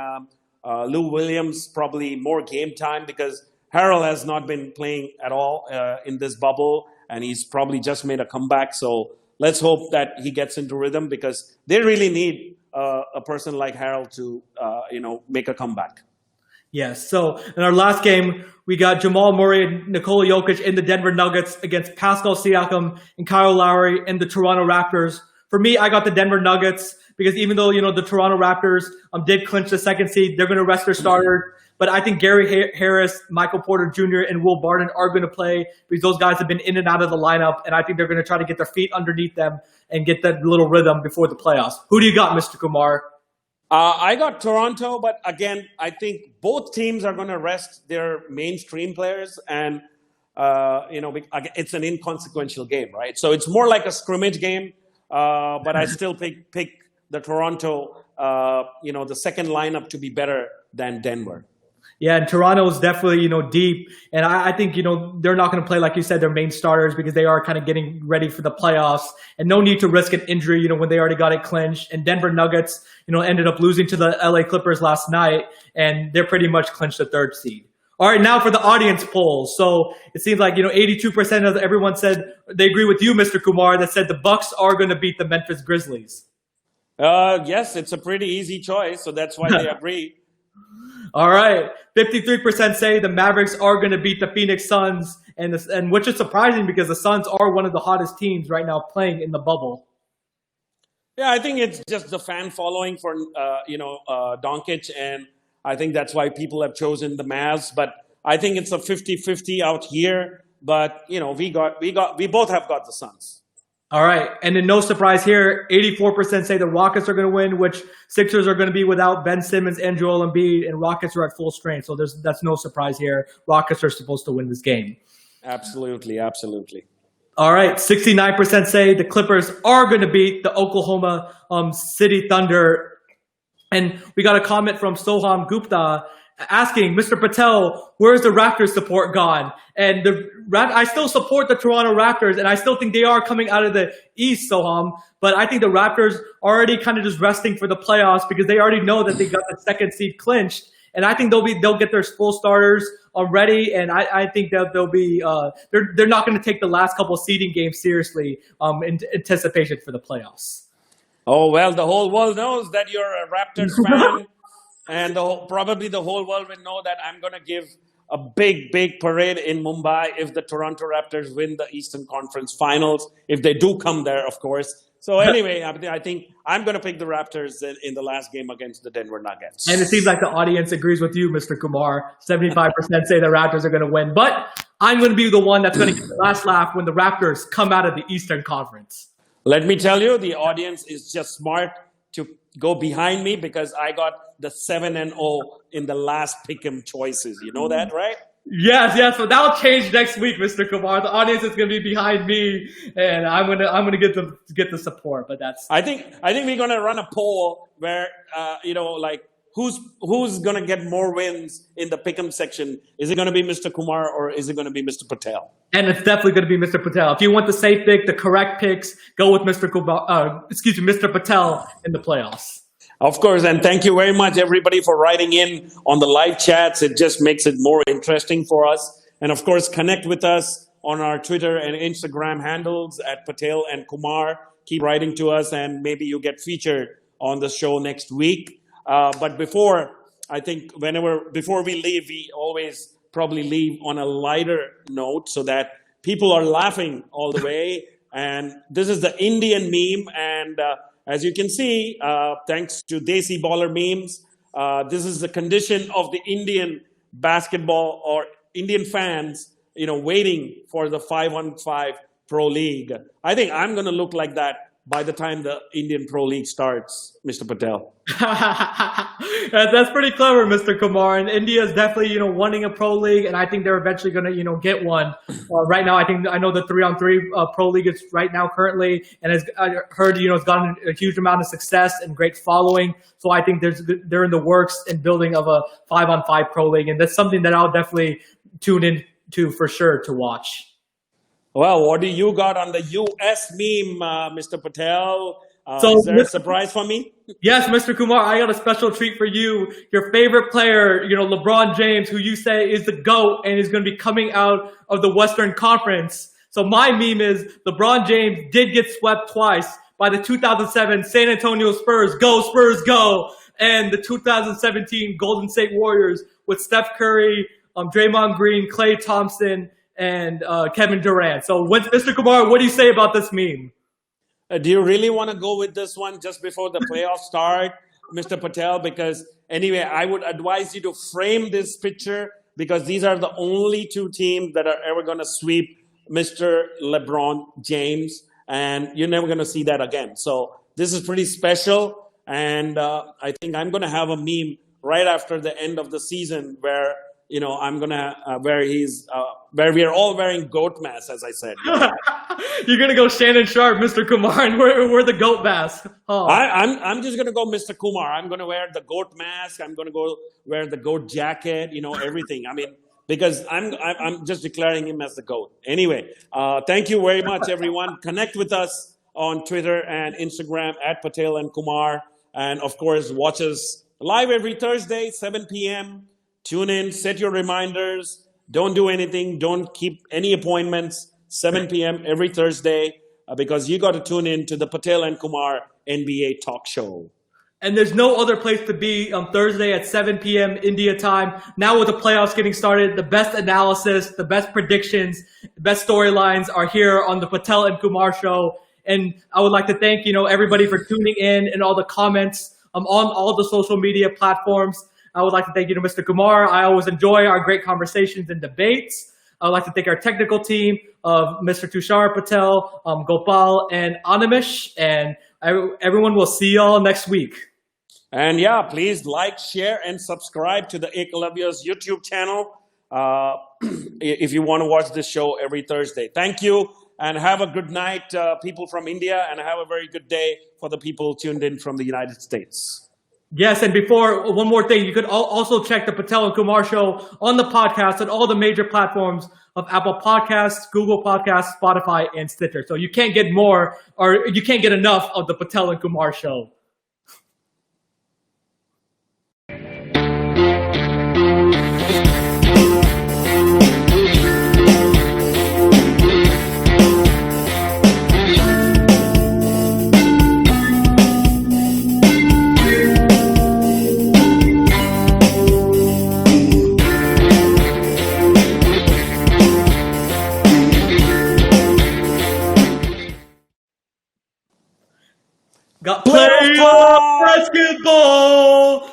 Lou Williams probably more game time because Harrell has not been playing at all in this bubble, and he's probably just made a comeback. So let's hope that he gets into rhythm because they really need a person like Harrell to, make a comeback. Yes. So in our last game, we got Jamal Murray and Nikola Jokic in the Denver Nuggets against Pascal Siakam and Kyle Lowry and the Toronto Raptors. For me, I got the Denver Nuggets because even though, the Toronto Raptors did clinch the second seed, they're going to rest their starters. But I think Gary Harris, Michael Porter Jr., and Will Barton are going to play because those guys have been in and out of the lineup, and I think they're going to try to get their feet underneath them and get that little rhythm before the playoffs. Who do you got, Mr. Kumar? I got Toronto, but again, I think both teams are going to rest their mainstream players, and it's an inconsequential game, right? So it's more like a scrimmage game, but I still pick the Toronto, the second lineup to be better than Denver. Yeah, and Toronto is definitely, deep. And I think, they're not going to play, like you said, their main starters because they are kind of getting ready for the playoffs. And no need to risk an injury, when they already got it clinched. And Denver Nuggets, ended up losing to the LA Clippers last night. And they're pretty much clinched the third seed. All right, now for the audience poll. So it seems like, 82% of everyone said they agree with you, Mr. Kumar, that said the Bucks are going to beat the Memphis Grizzlies. Yes, it's a pretty easy choice. So that's why they agree. All right. 53% say the Mavericks are going to beat the Phoenix Suns, and which is surprising because the Suns are one of the hottest teams right now playing in the bubble. Yeah, I think it's just the fan following for, Doncic, and I think that's why people have chosen the Mavs. But I think it's a 50-50 out here. but we both have got the Suns. All right. And then no surprise here, 84% say the Rockets are going to win, which Sixers are going to be without Ben Simmons and Joel Embiid, and Rockets are at full strength. So that's no surprise here. Rockets are supposed to win this game. Absolutely. All right. 69% say the Clippers are going to beat the Oklahoma City Thunder. And we got a comment from Soham Gupta asking, Mr. Patel, where's the Raptors support gone? And I still support the Toronto Raptors, and I still think they are coming out of the East, Soham. But I think the Raptors are already kind of just resting for the playoffs because they already know that they got the second seed clinched. And I think they'll get their full starters already, and I think that they'll be they're not going to take the last couple of seeding games seriously in anticipation for the playoffs. Oh well, the whole world knows that you're a Raptors fan. And probably the whole world will know that I'm going to give a big parade in Mumbai if the Toronto Raptors win the Eastern Conference Finals, if they do come there, of course. So anyway, I think I'm going to pick the Raptors in the last game against the Denver Nuggets. And it seems like the audience agrees with you, Mr. Kumar. 75% say the Raptors are going to win. But I'm going to be the one that's going to get the last laugh when the Raptors come out of the Eastern Conference. Let me tell you, the audience is just smart to go behind me because I got the 7-0 in the last pick'em choices. You know that, right? Yes. So that'll change next week, Mr. Kumar. The audience is going to be behind me, and I'm gonna get the support. But that's. I think we're gonna run a poll where who's gonna get more wins in the pick'em section. Is it gonna be Mr. Kumar or is it gonna be Mr. Patel? And it's definitely going to be Mr. Patel. If you want the safe pick, the correct picks, go with Mr. Patel in the playoffs. Of course, and thank you very much, everybody, for writing in on the live chats. It just makes it more interesting for us. And of course, connect with us on our Twitter and Instagram handles at Patel and Kumar. Keep writing to us, and maybe you get featured on the show next week. But before we leave, we always probably leave on a lighter note so that people are laughing all the way. And this is the Indian meme. And as you can see, thanks to Desi Baller Memes, this is the condition of the Indian basketball or Indian fans, waiting for the 5-on-5 Pro League. I think I'm going to look like that by the time the Indian Pro League starts, Mr. Patel. That's pretty clever, Mr. Kumar. And India is definitely, wanting a pro league, and I think they're eventually going to, get one. Right now, I know the 3-on-3 pro league is right now currently, and I heard, it's gotten a huge amount of success and great following. So I think they're in the works and building of a 5-on-5 pro league, and that's something that I'll definitely tune in to for sure to watch. Well, what do you got on the US meme, Mr. Patel? Is there a surprise for me? Yes, Mr. Kumar, I got a special treat for you. Your favorite player, LeBron James, who you say is the GOAT and is going to be coming out of the Western Conference. So my meme is LeBron James did get swept twice by the 2007 San Antonio Spurs. Go, Spurs, go! And the 2017 Golden State Warriors with Steph Curry, Draymond Green, Klay Thompson, and Kevin Durant. So, Mr. Kumar, what do you say about this meme? Do you really want to go with this one just before the playoffs start, Mr. Patel? Because anyway, I would advise you to frame this picture because these are the only two teams that are ever going to sweep Mr. LeBron James, and you're never going to see that again. So this is pretty special, and I think I'm going to have a meme right after the end of the season where I'm gonna where we are all wearing goat masks, as I said. You're gonna go Shannon Sharp, Mr. Kumar, and we're the goat mask. Oh. I'm just gonna go Mr. Kumar. I'm gonna wear the goat mask. I'm gonna go wear the goat jacket. Everything. I mean, because I'm just declaring him as the GOAT. Anyway, thank you very much, everyone. Connect with us on Twitter and Instagram at Patel and Kumar, and of course, watch us live every Thursday, 7 p.m. Tune in, set your reminders. Don't do anything. Don't keep any appointments. 7 p.m. every Thursday because you got to tune in to the Patel and Kumar NBA talk show. And there's no other place to be on Thursday at 7 p.m. India time. Now with the playoffs getting started, the best analysis, the best predictions, the best storylines are here on the Patel and Kumar show. And I would like to thank, everybody for tuning in and all the comments on all the social media platforms. I would like to thank you to Mr. Kumar. I always enjoy our great conversations and debates. I'd like to thank our technical team of Mr. Tushar Patel, Gopal, and Animish. And everyone will see y'all next week. And yeah, please like, share, and subscribe to the Ekalavya's YouTube channel if you want to watch this show every Thursday. Thank you, and have a good night, people from India, and have a very good day for the people tuned in from the United States. Yes, and before, one more thing, you could also check the Patel and Kumar Show on the podcast on all the major platforms of Apple Podcasts, Google Podcasts, Spotify, and Stitcher. So you can't get more, or you can't get enough of the Patel and Kumar Show. Got playoff basketball.